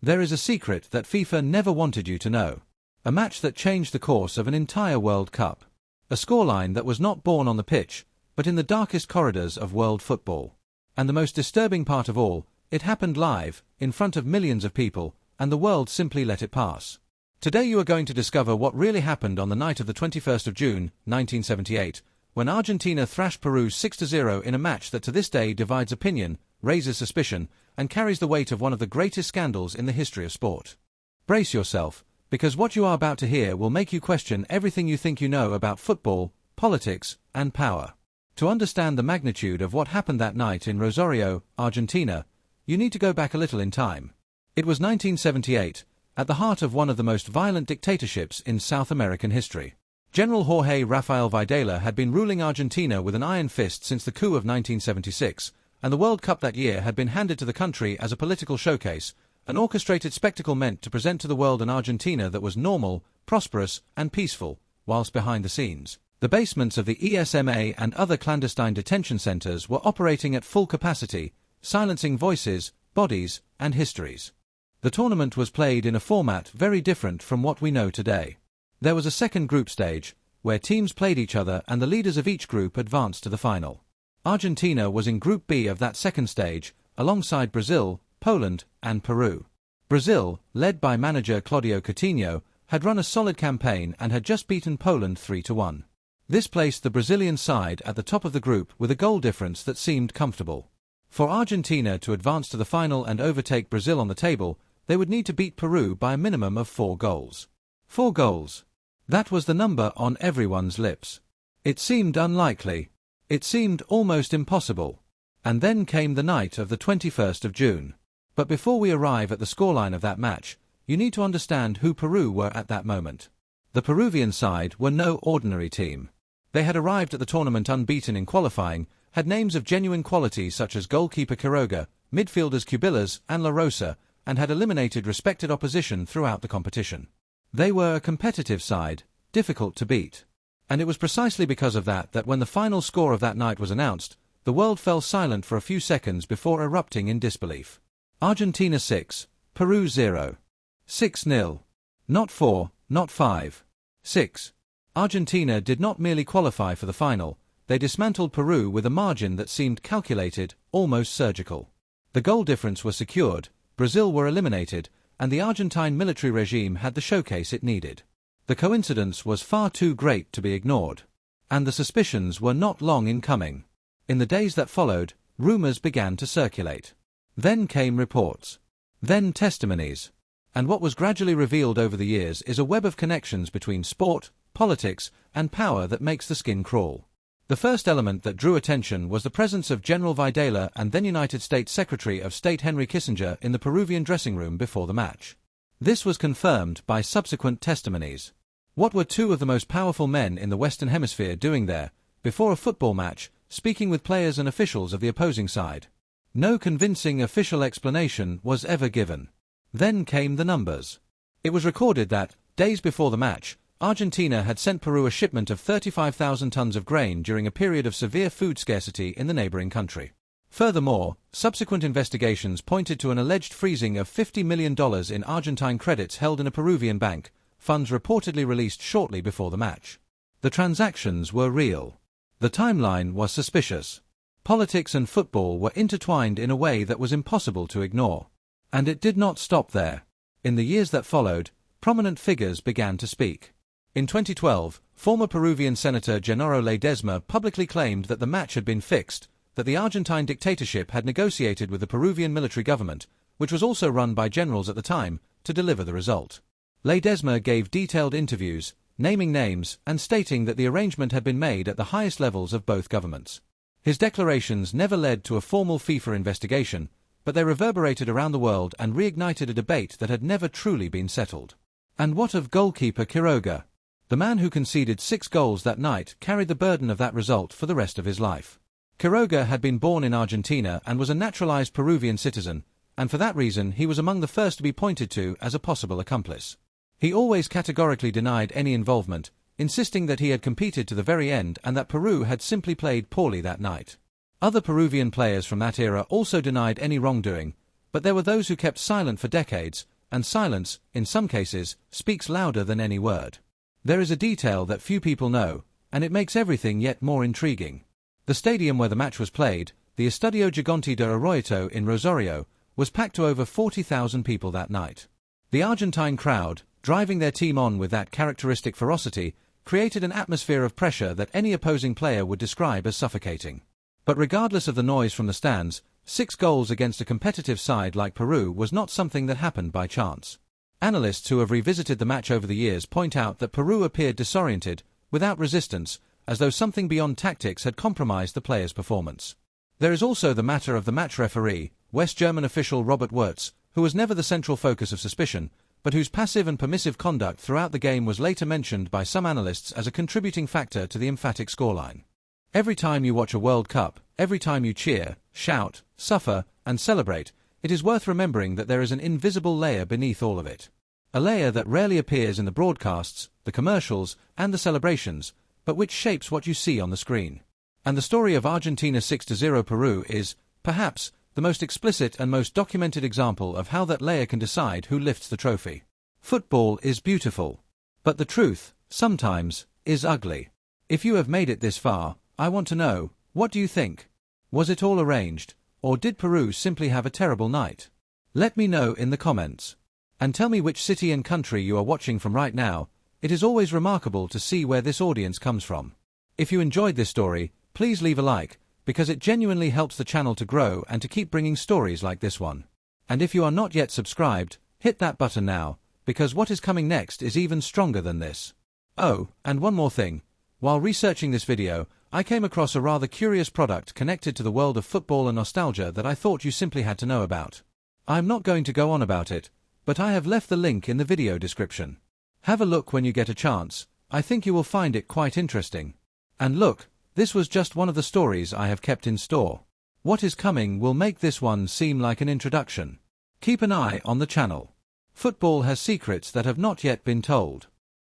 There is a secret that FIFA never wanted you to know. A match that changed the course of an entire World Cup. A scoreline that was not born on the pitch, but in the darkest corridors of world football. And the most disturbing part of all, it happened live, in front of millions of people, and the world simply let it pass. Today you are going to discover what really happened on the night of the 21st of June, 1978, when Argentina thrashed Peru 6-0 in a match that to this day divides opinion, raises suspicion, and carries the weight of one of the greatest scandals in the history of sport. Brace yourself, because what you are about to hear will make you question everything you think you know about football, politics, and power. To understand the magnitude of what happened that night in Rosario, Argentina, you need to go back a little in time. It was 1978, at the heart of one of the most violent dictatorships in South American history. General Jorge Rafael Videla had been ruling Argentina with an iron fist since the coup of 1976, and the World Cup that year had been handed to the country as a political showcase, an orchestrated spectacle meant to present to the world an Argentina that was normal, prosperous, and peaceful, whilst behind the scenes, the basements of the ESMA and other clandestine detention centers were operating at full capacity, silencing voices, bodies, and histories. The tournament was played in a format very different from what we know today. There was a second group stage, where teams played each other and the leaders of each group advanced to the final. Argentina was in Group B of that second stage, alongside Brazil, Poland, and Peru. Brazil, led by manager Claudio Coutinho, had run a solid campaign and had just beaten Poland 3-1. This placed the Brazilian side at the top of the group with a goal difference that seemed comfortable. For Argentina to advance to the final and overtake Brazil on the table, they would need to beat Peru by a minimum of 4 goals. 4 goals. That was the number on everyone's lips. It seemed unlikely. It seemed almost impossible. And then came the night of the 21st of June. But before we arrive at the scoreline of that match, you need to understand who Peru were at that moment. The Peruvian side were no ordinary team. They had arrived at the tournament unbeaten in qualifying, had names of genuine quality such as goalkeeper Quiroga, midfielders Cubillas and La Rosa, and had eliminated respected opposition throughout the competition. They were a competitive side, difficult to beat. And it was precisely because of that when the final score of that night was announced, the world fell silent for a few seconds before erupting in disbelief. Argentina 6, Peru 0. 6-0. Not 4, not 5. 6. Argentina did not merely qualify for the final, they dismantled Peru with a margin that seemed calculated, almost surgical. The goal difference was secured, Brazil were eliminated, and the Argentine military regime had the showcase it needed. The coincidence was far too great to be ignored. And the suspicions were not long in coming. In the days that followed, rumors began to circulate. Then came reports. Then testimonies. And what was gradually revealed over the years is a web of connections between sport, politics, and power that makes the skin crawl. The first element that drew attention was the presence of General Videla and then United States Secretary of State Henry Kissinger in the Peruvian dressing room before the match. This was confirmed by subsequent testimonies. What were two of the most powerful men in the Western Hemisphere doing there, before a football match, speaking with players and officials of the opposing side? No convincing official explanation was ever given. Then came the numbers. It was recorded that, days before the match, Argentina had sent Peru a shipment of 35,000 tons of grain during a period of severe food scarcity in the neighboring country. Furthermore, subsequent investigations pointed to an alleged freezing of $50 million in Argentine credits held in a Peruvian bank, funds reportedly released shortly before the match. The transactions were real. The timeline was suspicious. Politics and football were intertwined in a way that was impossible to ignore. And it did not stop there. In the years that followed, prominent figures began to speak. In 2012, former Peruvian Senator Genaro Ledesma publicly claimed that the match had been fixed, that the Argentine dictatorship had negotiated with the Peruvian military government, which was also run by generals at the time, to deliver the result. Ledesma gave detailed interviews, naming names and stating that the arrangement had been made at the highest levels of both governments. His declarations never led to a formal FIFA investigation, but they reverberated around the world and reignited a debate that had never truly been settled. And what of goalkeeper Quiroga? The man who conceded 6 goals that night carried the burden of that result for the rest of his life. Quiroga had been born in Argentina and was a naturalized Peruvian citizen, and for that reason he was among the first to be pointed to as a possible accomplice. He always categorically denied any involvement, insisting that he had competed to the very end and that Peru had simply played poorly that night. Other Peruvian players from that era also denied any wrongdoing, But there were those who kept silent for decades, and silence, in some cases, speaks louder than any word. There is a detail that few people know, and it makes everything yet more intriguing. The stadium where the match was played, the Estadio Gigante de Arroyo in Rosario, was packed to over 40,000 people that night. The Argentine crowd, driving their team on with that characteristic ferocity, created an atmosphere of pressure that any opposing player would describe as suffocating. But regardless of the noise from the stands, 6 goals against a competitive side like Peru was not something that happened by chance. Analysts who have revisited the match over the years point out that Peru appeared disoriented, without resistance, as though something beyond tactics had compromised the players' performance. There is also the matter of the match referee, West German official Robert Wirtz, who was never the central focus of suspicion, but whose passive and permissive conduct throughout the game was later mentioned by some analysts as a contributing factor to the emphatic scoreline. Every time you watch a World Cup, every time you cheer, shout, suffer, and celebrate, it is worth remembering that there is an invisible layer beneath all of it. A layer that rarely appears in the broadcasts, the commercials, and the celebrations, but which shapes what you see on the screen. And the story of Argentina 6-0 Peru is, perhaps, the most explicit and most documented example of how that layer can decide who lifts the trophy. Football is beautiful. But the truth, sometimes, is ugly. If you have made it this far, I want to know, what do you think? Was it all arranged, or did Peru simply have a terrible night? Let me know in the comments. And tell me which city and country you are watching from right now. It is always remarkable to see where this audience comes from. If you enjoyed this story, please leave a like, because it genuinely helps the channel to grow and to keep bringing stories like this one. And if you are not yet subscribed, hit that button now, because what is coming next is even stronger than this. Oh, and one more thing. While researching this video, I came across a rather curious product connected to the world of football and nostalgia that I thought you simply had to know about. I'm not going to go on about it, but I have left the link in the video description. Have a look when you get a chance. I think you will find it quite interesting. And look, this was just one of the stories I have kept in store. What is coming will make this one seem like an introduction. Keep an eye on the channel. Football has secrets that have not yet been told.